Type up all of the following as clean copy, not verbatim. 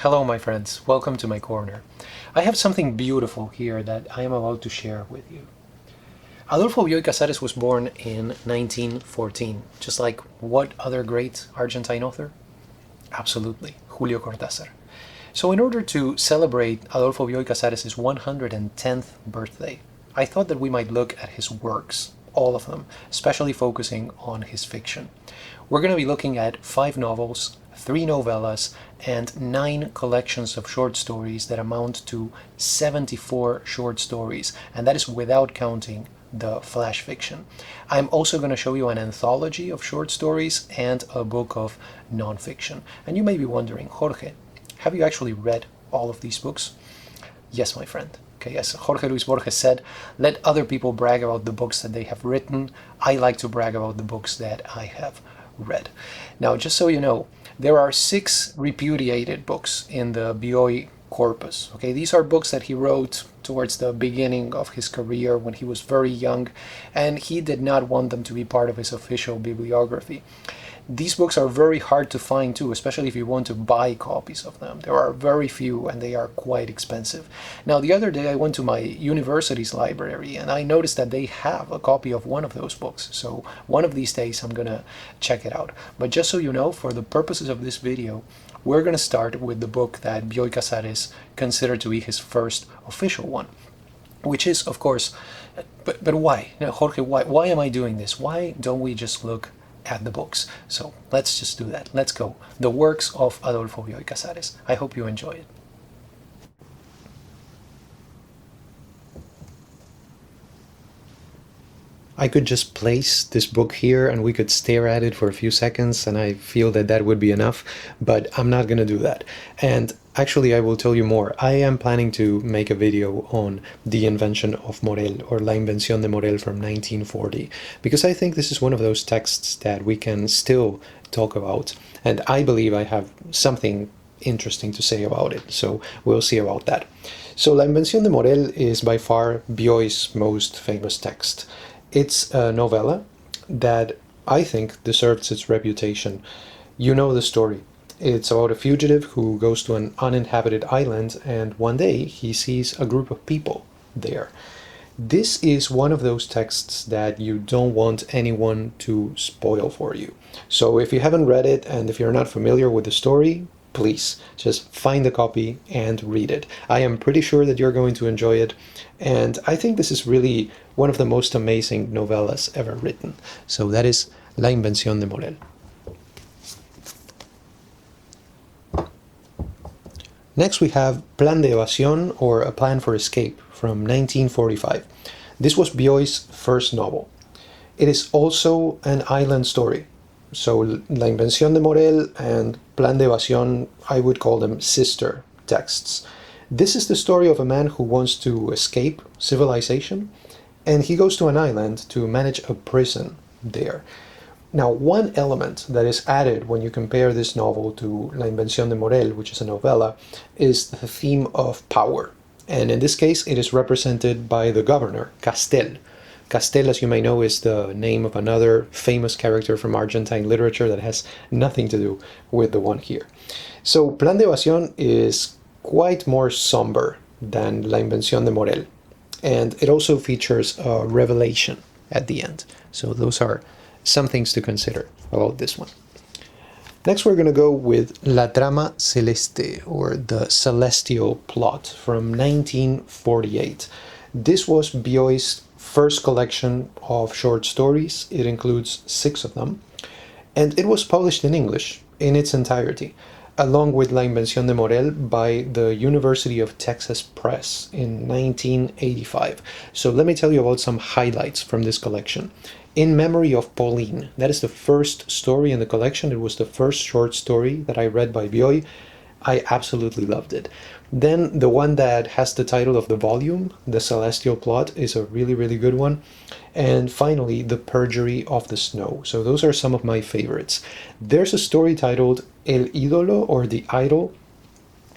Hello, my friends. Welcome to my corner. I have something beautiful here that I am about to share with you. Adolfo Bioy Casares was born in 1914, just like what other great Argentine author? Absolutely, Julio Cortázar. So in order to celebrate Adolfo Bioy Casares' 110th birthday, I thought that we might look at his works, all of them, especially focusing on his fiction. We're going to be looking at 5 novels, 3 novellas, and 9 collections of short stories that amount to 74 short stories, and that is without counting the flash fiction. I'm also going to show you an anthology of short stories and a book of nonfiction. And you may be wondering, Jorge, have you actually read all of these books? Yes, my friend. Okay, as Jorge Luis Borges said, let other people brag about the books that they have written. I like to brag about the books that I have read. Now, just so you know, there are 6 repudiated books in the Bioy corpus. Okay, these are books that he wrote towards the beginning of his career when he was very young, and he did not want them to be part of his official bibliography. These books are very hard to find too, especially if you want to buy copies of them. There are very few and they are quite expensive. Now, the other day I went to my university's library and I noticed that they have a copy of one of those books. So one of these days I'm gonna check it out. But just so you know, for the purposes of this video, we're gonna start with the book that Bioy Casares considered to be his first official one, which is, of course, but why? Now, Jorge, why am I doing this? Why don't we just look at the books? So let's just do that. Let's go. The works of Adolfo Bioy Casares. I hope you enjoy it. I could just place this book here and we could stare at it for a few seconds and I feel that that would be enough, but I'm not going to do that. And actually I will tell you more. I am planning to make a video on the invention of Morel, or La Invención de Morel from 1940, because I think this is one of those texts that we can still talk about, and I believe I have something interesting to say about it, so we'll see about that. So La Invención de Morel is by far Bioy's most famous text. It's a novella that I think deserves its reputation. You know the story. It's about a fugitive who goes to an uninhabited island and one day he sees a group of people there. This is one of those texts that you don't want anyone to spoil for you. So if you haven't read it and if you're not familiar with the story, please just find a copy and read it. I am pretty sure that you're going to enjoy it, and I think this is really one of the most amazing novellas ever written. So that is La Invención de Morel. Next we have Plan de Evasión, or A Plan for Escape, from 1945. This was Bioy's first novel. It is also an island story. So La Invención de Morel and Plan de Evasión, I would call them sister texts. This is the story of a man who wants to escape civilization, and he goes to an island to manage a prison there. Now, one element that is added when you compare this novel to La Invención de Morel, which is a novella, is the theme of power. And in this case, it is represented by the governor, Castel. Castel, as you may know, is the name of another famous character from Argentine literature that has nothing to do with the one here. So Plan de Evasión is quite more somber than La Invención de Morel. And it also features a revelation at the end. So those are some things to consider about this one. Next we're going to go with La Trama Celeste, or The Celestial Plot, from 1948. This was Bioy's first collection of short stories. It includes 6 of them, and it was published in English in its entirety, along with La Invención de Morel by the University of Texas Press in 1985. So let me tell you about some highlights from this collection. In Memory of Pauline, that is the first story in the collection. It was the first short story that I read by Bioy. I absolutely loved it. Then the one that has the title of the volume, The Celestial Plot, is a really, really good one. And finally, The Perjury of the Snow. So those are some of my favorites. There's a story titled El Ídolo, or The Idol.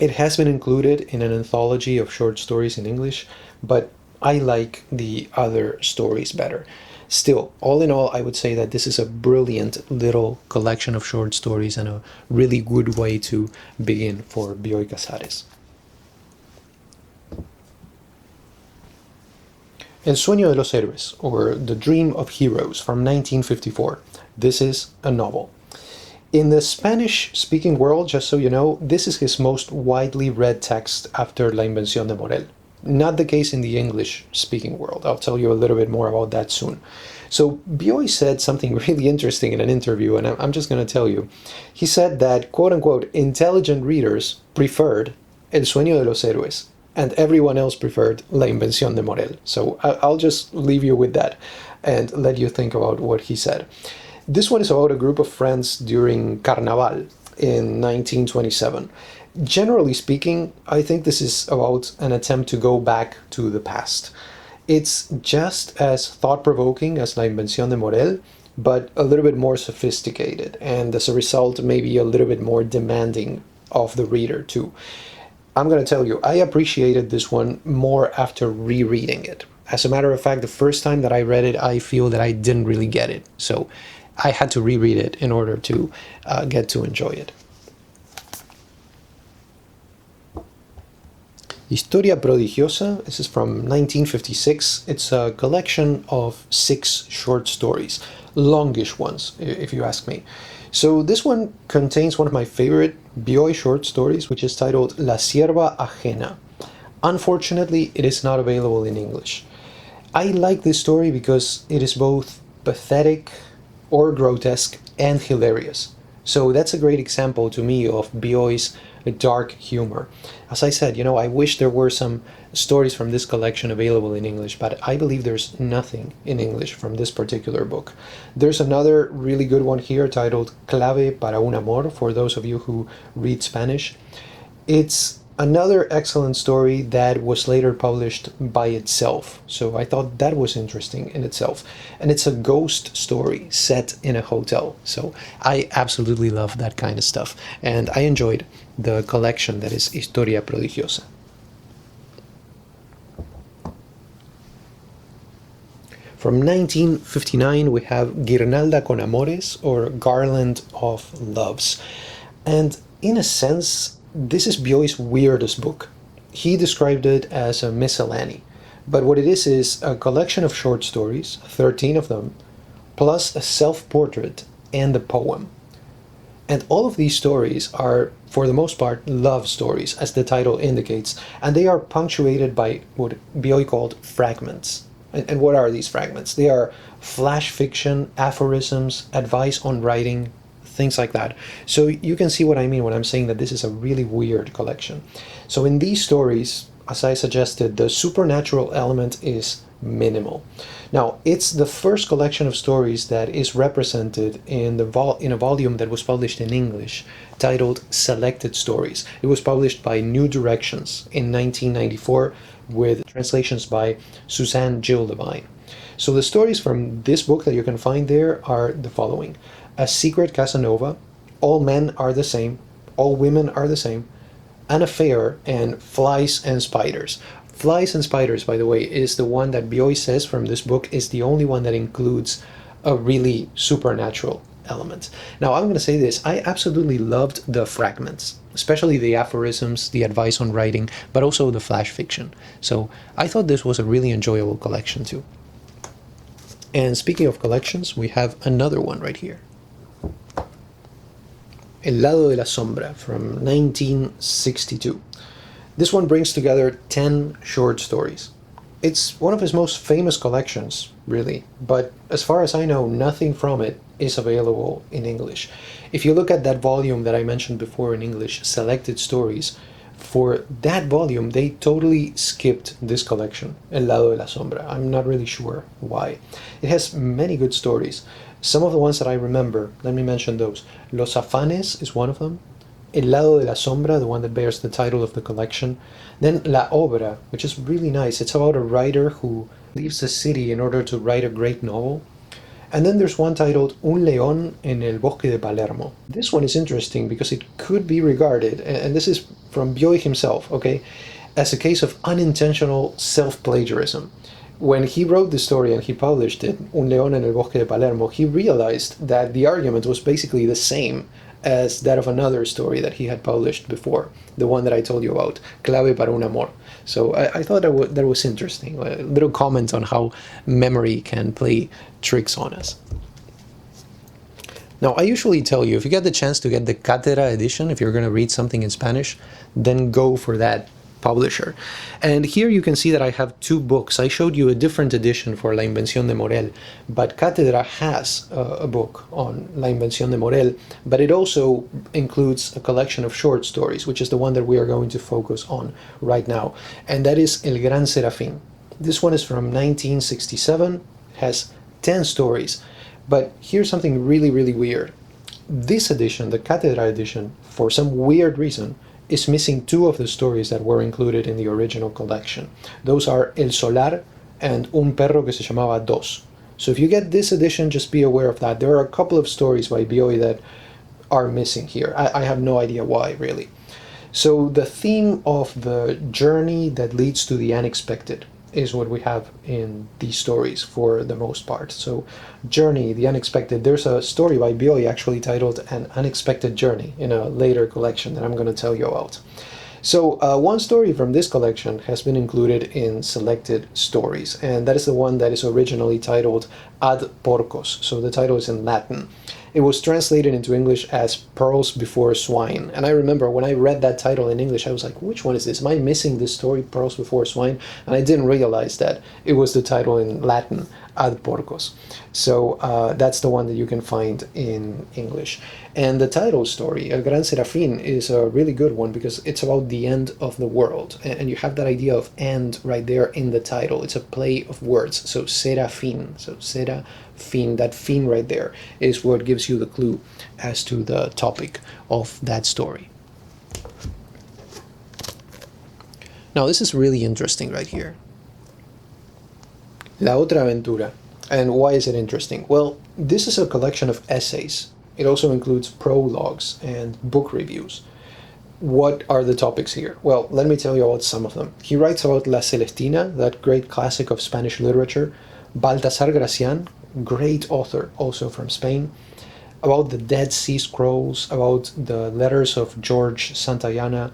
It has been included in an anthology of short stories in English, but I like the other stories better. Still, all in all, I would say that this is a brilliant little collection of short stories and a really good way to begin for Bioy Casares. El sueño de los héroes, or The Dream of Heroes, from 1954. This is a novel. In the Spanish-speaking world, just so you know, this is his most widely read text after La Invención de Morel. Not the case in the English-speaking world. I'll tell you a little bit more about that soon. So Bioy said something really interesting in an interview, and I'm just going to tell you. He said that, quote-unquote, intelligent readers preferred El Sueño de los Héroes, and everyone else preferred La Invención de Morel. So I'll just leave you with that and let you think about what he said. This one is about a group of friends during Carnaval in 1927. Generally speaking, I think this is about an attempt to go back to the past. It's just as thought-provoking as La Invención de Morel, but a little bit more sophisticated, and as a result, maybe a little bit more demanding of the reader too. I'm going to tell you, I appreciated this one more after rereading it. As a matter of fact, the first time that I read it, I feel that I didn't really get it. So I had to reread it in order to get to enjoy it. Historia Prodigiosa, this is from 1956. It's a collection of 6 short stories, longish ones, if you ask me. So this one contains one of my favorite Bioy short stories, which is titled La Sierva Ajena. Unfortunately, it is not available in English. I like this story because it is both pathetic or grotesque and hilarious. So that's a great example to me of Bioy's dark humor. As I said, I wish there were some stories from this collection available in English, but I believe there's nothing in English from this particular book. There's another really good one here titled Clave para un amor, for those of you who read Spanish. It's another excellent story that was later published by itself, so I thought that was interesting in itself. And it's a ghost story set in a hotel, so I absolutely love that kind of stuff, and I enjoyed the collection that is Historia Prodigiosa. From 1959 we have Guirnalda con Amores, or Garland of Loves, and in a sense this is Bioy's weirdest book. He described it as a miscellany, but what it is a collection of short stories, 13 of them, plus a self-portrait and a poem. And all of these stories are, for the most part, love stories, as the title indicates, and they are punctuated by what Bioy called fragments. And what are these fragments? They are flash fiction, aphorisms, advice on writing, things like that. So you can see what I mean when I'm saying that this is a really weird collection. So in these stories, as I suggested, the supernatural element is minimal. Now, it's the first collection of stories that is represented in a volume that was published in English, titled Selected Stories. It was published by New Directions in 1994 with translations by Suzanne Jill Levine. So the stories from this book that you can find there are the following: A Secret Casanova, All Men Are the Same, All Women Are the Same, An Affair, and Flies and Spiders. Flies and Spiders, by the way, is the one that Bioy says from this book is the only one that includes a really supernatural element. Now, I'm going to say this. I absolutely loved the fragments, especially the aphorisms, the advice on writing, but also the flash fiction. So I thought this was a really enjoyable collection too. And speaking of collections, we have another one right here. El lado de la sombra, from 1962. This one brings together 10 short stories. It's one of his most famous collections, really, but as far as I know, nothing from it is available in English. If you look at that volume that I mentioned before in English, Selected Stories, for that volume, they totally skipped this collection, El lado de la sombra. I'm not really sure why. It has many good stories. Some of the ones that I remember, let me mention those. Los Afanes is one of them. El lado de la sombra, the one that bears the title of the collection. Then La Obra, which is really nice. It's about a writer who leaves the city in order to write a great novel. And then there's one titled Un león en el bosque de Palermo. This one is interesting because it could be regarded, and this is from Bioy himself, okay, as a case of unintentional self-plagiarism. When he wrote the story and he published it, Un león en el bosque de Palermo, he realized that the argument was basically the same as that of another story that he had published before, the one that I told you about, Clave para un amor. So I thought that was interesting, a little comment on how memory can play tricks on us. Now, I usually tell you, if you get the chance to get the Cátedra edition, if you're going to read something in Spanish, then go for that publisher. And here you can see that I have two books. I showed you a different edition for La Invención de Morel, but Cátedra has a book on La Invención de Morel, but it also includes a collection of short stories, which is the one that we are going to focus on right now, and that is El Gran Serafín. This one is from 1967, has 10 stories, but here's something really, really weird. This edition, the Cátedra edition, for some weird reason, is missing two of the stories that were included in the original collection. Those are El Solar and Un perro que se llamaba Dos. So if you get this edition, just be aware of that. There are a couple of stories by Bioy that are missing here. I have no idea why, really. So the theme of the journey that leads to the unexpected is what we have in these stories for the most part. So journey, the unexpected. There's a story by Bioy actually titled An Unexpected Journey in a later collection that I'm going to tell you about. So one story from this collection has been included in selected stories, and that is the one that is originally titled Ad Porcos. So the title is in Latin. It was translated into English as Pearls Before Swine. And I remember when I read that title in English, I was like, which one is this? Am I missing this story, Pearls Before Swine? And I didn't realize that it was the title in Latin, Ad Porcos. So that's the one that you can find in English. And the title story, El Gran Serafín, is a really good one because it's about the end of the world. And you have that idea of end right there in the title. It's a play of words. So Serafín, so Serafín, that fin right there is what gives you the clue as to the topic of that story. Now this is really interesting right here. La Otra Aventura. And why is it interesting? Well, this is a collection of essays. It also includes prologues and book reviews. What are the topics here? Well, let me tell you about some of them. He writes about La Celestina, that great classic of Spanish literature, Baltasar Gracián, great author also from Spain, about the Dead Sea Scrolls, about the letters of George Santayana.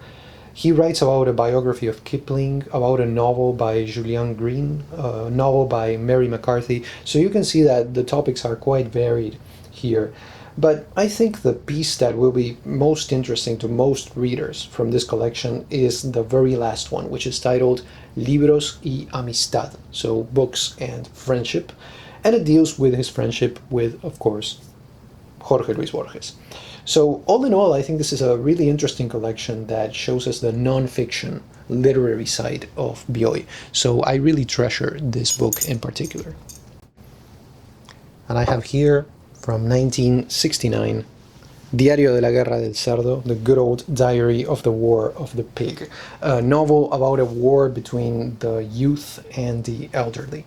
He writes about a biography of Kipling, about a novel by Julian Green, a novel by Mary McCarthy. So you can see that the topics are quite varied here. But I think the piece that will be most interesting to most readers from this collection is the very last one, which is titled Libros y Amistad, so books and friendship. And it deals with his friendship with, of course, Jorge Luis Borges. So all in all, I think this is a really interesting collection that shows us the non-fiction literary side of Bioy. So I really treasure this book in particular. And I have here from 1969, Diario de la Guerra del Cerdo, the good old diary of the War of the Pig, a novel about a war between the youth and the elderly.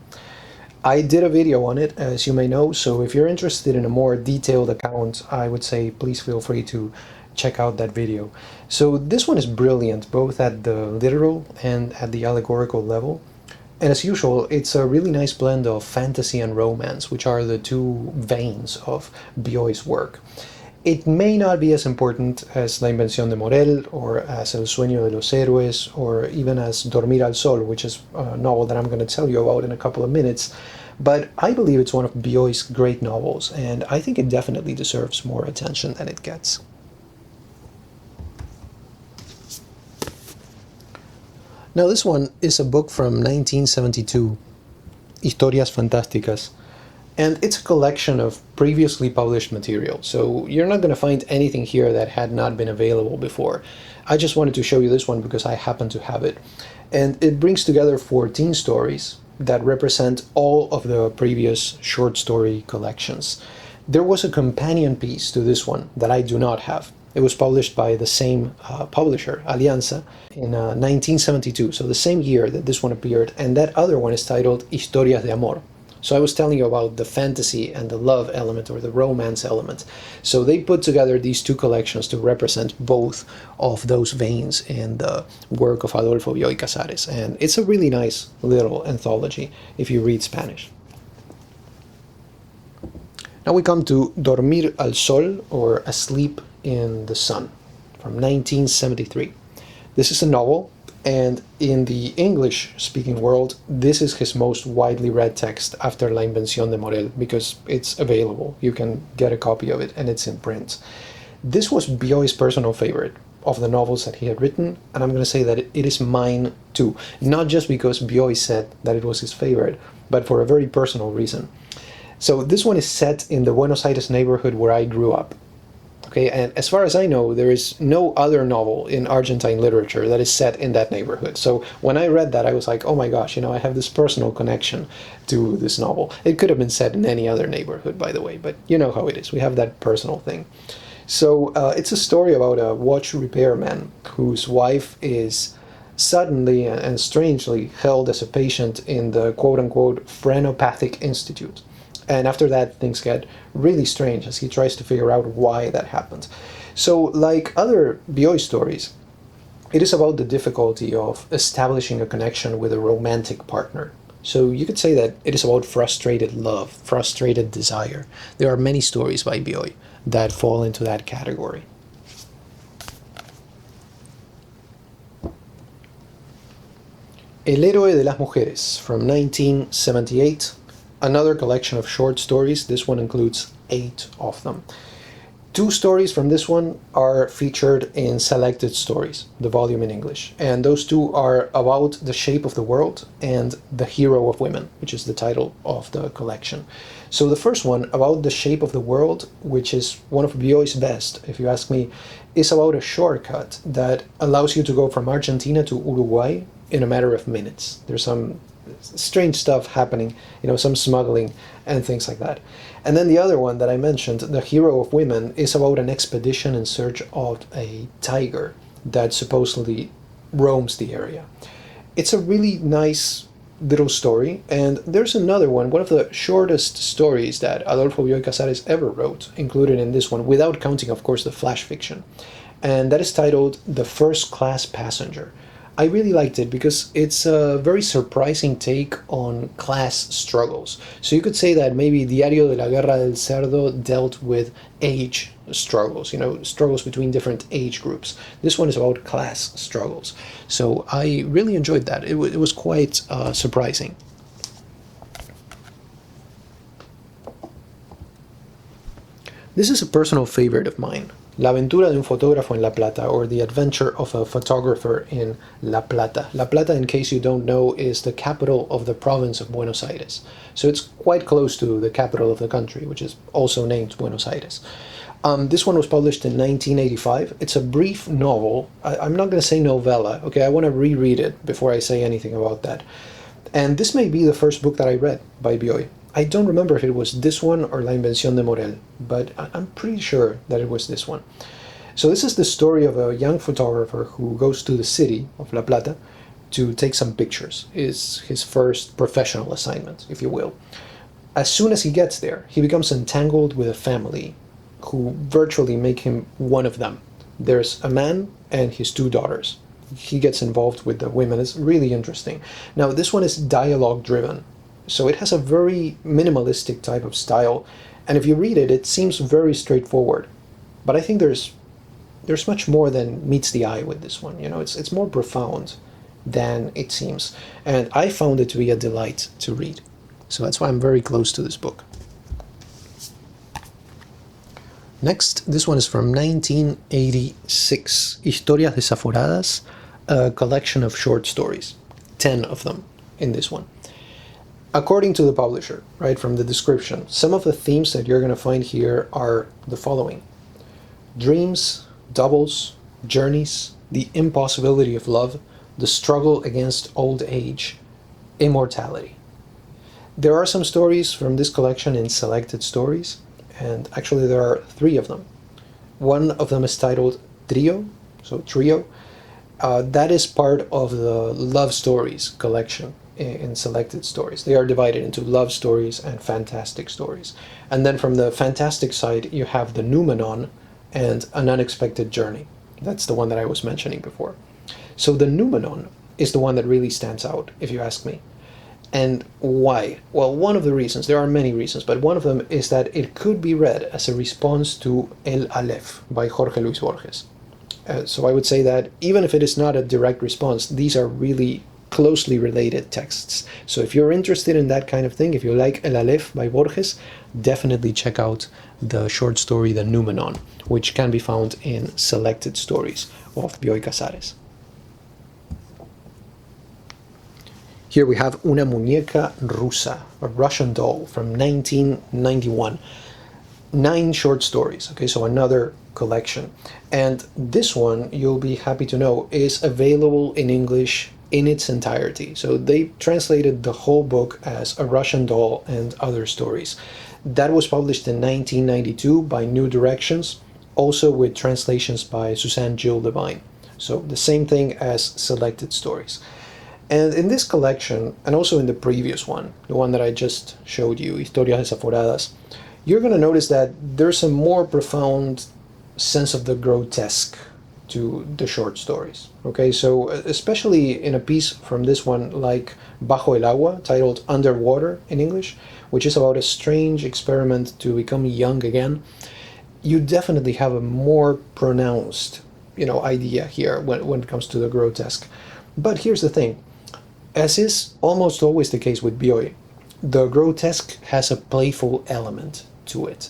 I did a video on it, as you may know, so if you're interested in a more detailed account, I would say please feel free to check out that video. So this one is brilliant, both at the literal and at the allegorical level. And as usual, it's a really nice blend of fantasy and romance, which are the two veins of Bioy's work. It may not be as important as La Invención de Morel, or as El Sueño de los Héroes, or even as Dormir al Sol, which is a novel that I'm going to tell you about in a couple of minutes. But I believe it's one of Bioy's great novels, and I think it definitely deserves more attention than it gets. Now this one is a book from 1972, Historias Fantásticas, and it's a collection of previously published material, so you're not going to find anything here that had not been available before. I just wanted to show you this one because I happen to have it. And it brings together 14 stories that represent all of the previous short story collections. There was a companion piece to this one that I do not have. It was published by the same publisher, Alianza, in 1972, so the same year that this one appeared, and that other one is titled Historias de Amor, So I was telling you about the fantasy and the love element or the romance element. So they put together these two collections to represent both of those veins in the work of Adolfo Bioy Casares. And it's a really nice little anthology if you read Spanish. Now we come to Dormir al Sol, or Asleep in the Sun, from 1973. This is a novel, and in the English-speaking world, this is his most widely read text after La Invención de Morel, because it's available. You can get a copy of it, and it's in print. This was Bioy's personal favorite of the novels that he had written, and I'm going to say that it is mine too. Not just because Bioy said that it was his favorite, but for a very personal reason. So this one is set in the Buenos Aires neighborhood where I grew up. Okay, and as far as I know, there is no other novel in Argentine literature that is set in that neighborhood. So when I read that, I was like, oh my gosh, I have this personal connection to this novel. It could have been set in any other neighborhood, by the way, but you know how it is. We have that personal thing. So it's a story about a watch repairman whose wife is suddenly and strangely held as a patient in the quote-unquote Phrenopathic Institute. And after that, things get really strange as he tries to figure out why that happened. So, like other Bioy stories, it is about the difficulty of establishing a connection with a romantic partner. So you could say that it is about frustrated love, frustrated desire. There are many stories by Bioy that fall into that category. El héroe de las mujeres, from 1978. Another collection of short stories. This one includes 8 of them. 2 stories from this one are featured in Selected Stories, the volume in English. And those 2 are about the shape of the world and the hero of women, which is the title of the collection. So the first one, about the shape of the world, which is one of Bioy's best, if you ask me, is about a shortcut that allows you to go from Argentina to Uruguay in a matter of minutes. There's some strange stuff happening, some smuggling and things like that. And then the other one that I mentioned, The Hero of Women, is about an expedition in search of a tiger that supposedly roams the area. It's a really nice little story, and there's another one of the shortest stories that Adolfo Bioy Casares ever wrote, included in this one, without counting, of course, the flash fiction. And that is titled The First Class Passenger. I really liked it because it's a very surprising take on class struggles. So you could say that maybe Diario de la Guerra del Cerdo dealt with age struggles, struggles between different age groups. This one is about class struggles. So I really enjoyed that. It was quite surprising. This is a personal favorite of mine. La aventura de un fotógrafo en La Plata, or The Adventure of a Photographer in La Plata. La Plata, in case you don't know, is the capital of the province of Buenos Aires. So it's quite close to the capital of the country, which is also named Buenos Aires. This one was published in 1985. It's a brief novel. I'm not going to say novella, okay? I want to reread it before I say anything about that. And this may be the first book that I read by Bioy. I don't remember if it was this one or La Invención de Morel, but I'm pretty sure that it was this one. So this is the story of a young photographer who goes to the city of La Plata to take some pictures. It's his first professional assignment, if you will. As soon as he gets there, he becomes entangled with a family who virtually make him one of them. There's a man and his 2 daughters. He gets involved with the women. It's really interesting. Now, this one is dialogue driven. So it has a very minimalistic type of style, and if you read it, it seems very straightforward. But I think there's much more than meets the eye with this one. It's more profound than it seems, and I found it to be a delight to read. So that's why I'm very close to this book. Next, this one is from 1986, Historias Desaforadas, a collection of short stories, 10 of them in this one. According to the publisher, right, from the description, some of the themes that you're going to find here are the following: dreams, doubles, journeys, the impossibility of love, the struggle against old age, immortality. There are some stories from this collection in Selected Stories, and actually there are 3 of them. One of them is titled Trio, so Trio. That is part of the Love Stories collection. in selected stories. They are divided into love stories and fantastic stories. And then from the fantastic side, you have the Noumenon and An Unexpected Journey. That's the one that I was mentioning before. So the Noumenon is the one that really stands out, if you ask me. And why? Well, one of the reasons, there are many reasons, but one of them is that it could be read as a response to El Aleph by Jorge Luis Borges. So I would say that even if it is not a direct response, these are really closely related texts. So if you're interested in that kind of thing, if you like El Aleph by Borges, definitely check out the short story The Noumenon, which can be found in Selected Stories of Bioy Casares. Here we have Una muñeca rusa, a Russian doll from 1991. 9 short stories, okay, so another collection. And this one, you'll be happy to know, is available in English in its entirety. So they translated the whole book as A Russian Doll and Other Stories. That was published in 1992 by New Directions, also with translations by Suzanne Jill Devine. So the same thing as Selected Stories. And in this collection, and also in the previous one, the one that I just showed you, Historias Desaforadas, you're going to notice that there's a more profound sense of the grotesque to the short stories. Okay, so especially in a piece from this one like Bajo el Agua, titled Underwater in English, which is about a strange experiment to become young again, you definitely have a more pronounced, idea here when it comes to the grotesque. But here's the thing. As is almost always the case with Bioy, the grotesque has a playful element to it.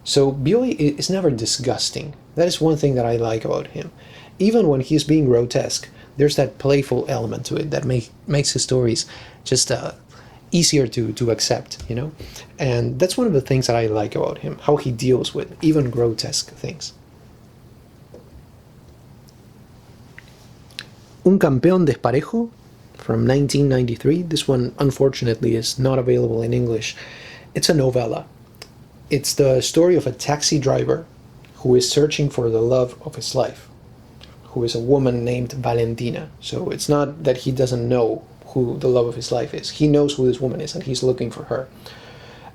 So Bioy is never disgusting. That is one thing that I like about him. Even when he's being grotesque, there's that playful element to it that makes his stories just easier to accept, And that's one of the things that I like about him, how he deals with even grotesque things. Un campeón desparejo from 1993. This one, unfortunately, is not available in English. It's a novella. It's the story of a taxi driver who is searching for the love of his life, who is a woman named Valentina. So it's not that he doesn't know who the love of his life is. He knows who this woman is, and he's looking for her.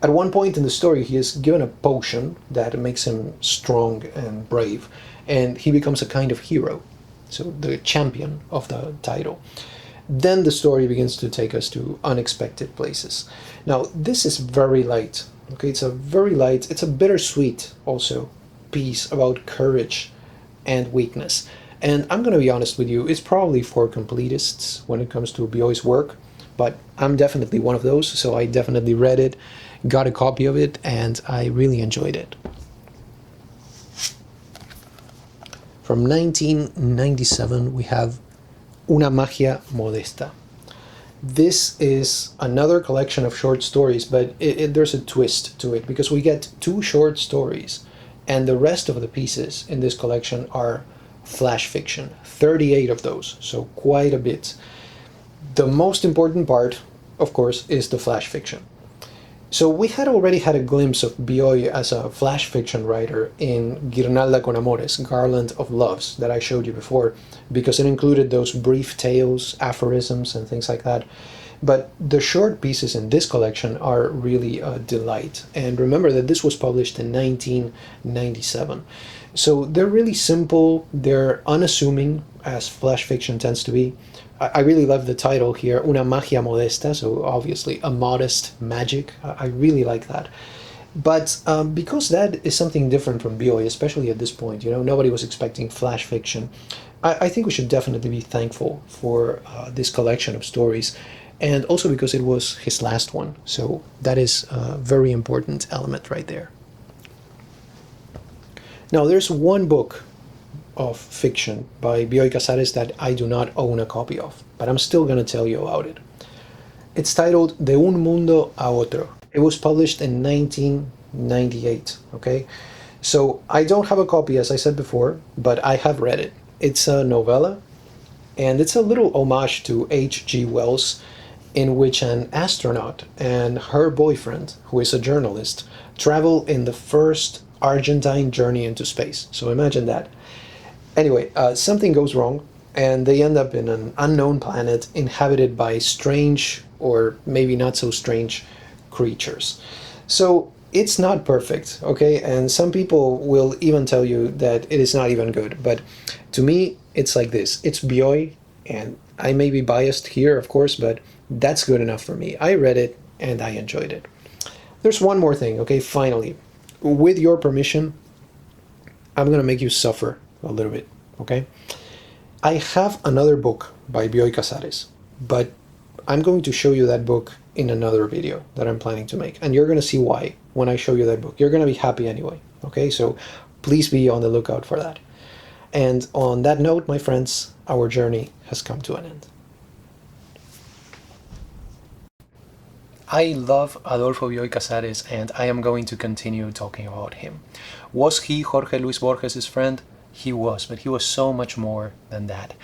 At one point in the story, he is given a potion that makes him strong and brave, and he becomes a kind of hero. So the champion of the title. Then the story begins to take us to unexpected places. Now, this is very light. Okay, it's a bittersweet also piece about courage and weakness. And I'm going to be honest with you, it's probably for completists when it comes to Bioy's work, but I'm definitely one of those, so I definitely read it, got a copy of it, and I really enjoyed it. From 1997, we have Una magia modesta. This is another collection of short stories, but there's a twist to it because we get 2 short stories, and the rest of the pieces in this collection are flash fiction. 38 of those, so quite a bit. The most important part, of course, is the flash fiction. So we had already had a glimpse of Bioy as a flash fiction writer in Guirnalda con Amores, Garland of Loves, that I showed you before, because it included those brief tales, aphorisms, and things like that. But the short pieces in this collection are really a delight. And remember that this was published in 1997. So they're really simple, they're unassuming, as flash fiction tends to be. I really love the title here, Una magia modesta, so obviously a modest magic. I really like that. But because that is something different from Bioy, especially at this point, nobody was expecting flash fiction, I think we should definitely be thankful for this collection of stories, and also because it was his last one, so that is a very important element right there. Now, there's one book of fiction by Bioy Casares that I do not own a copy of, but I'm still going to tell you about it. It's titled De un mundo a otro. It was published in 1998, okay? So I don't have a copy, as I said before, but I have read it. It's a novella, and it's a little homage to H.G. Wells, in which an astronaut and her boyfriend, who is a journalist, travel in the first Argentine journey into space. So imagine that. Anyway, something goes wrong, and they end up in an unknown planet inhabited by strange, or maybe not so strange, creatures. So it's not perfect, okay? And some people will even tell you that it is not even good. But to me, it's like this. It's Bioy, and I may be biased here, of course, but that's good enough for me. I read it and I enjoyed it. There's one more thing, okay? Finally, with your permission, I'm gonna make you suffer a little bit, okay? I have another book by Bioy Casares, but I'm going to show you that book in another video that I'm planning to make. And you're going to see why when I show you that book. You're going to be happy anyway. Okay, so please be on the lookout for that. And on that note, my friends, our journey has come to an end. I love Adolfo Bioy Casares, and I am going to continue talking about him. Was he Jorge Luis Borges' friend? He was, but he was so much more than that.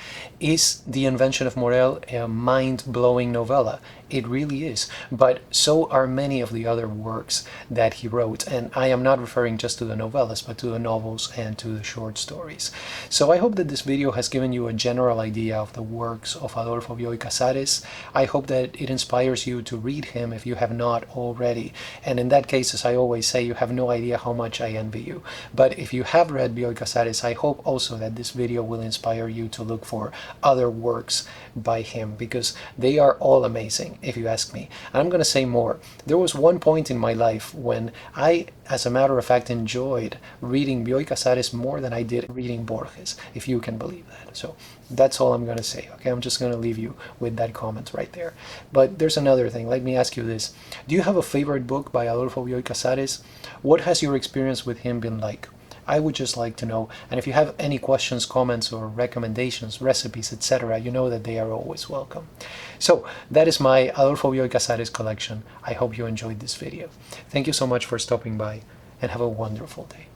Is The Invention of Morel a mind-blowing novella? It really is, but so are many of the other works that he wrote, and I am not referring just to the novellas, but to the novels and to the short stories. So I hope that this video has given you a general idea of the works of Adolfo Bioy Casares. I hope that it inspires you to read him if you have not already, and in that case, as I always say, you have no idea how much I envy you. But if you have read Bioy Casares, I hope also that this video will inspire you to look for other works by him, because they are all amazing, if you ask me. And I'm going to say more. There was one point in my life when I, as a matter of fact, enjoyed reading Bioy Casares more than I did reading Borges, if you can believe that. So that's all I'm going to say, okay? I'm just going to leave you with that comment right there. But there's another thing. Let me ask you this. Do you have a favorite book by Adolfo Bioy Casares? What has your experience with him been like? I would just like to know. And if you have any questions, comments, or recommendations, recipes, etc., you know that they are always welcome. So that is my Adolfo Bioy Casares collection. I hope you enjoyed this video. Thank you so much for stopping by, and have a wonderful day.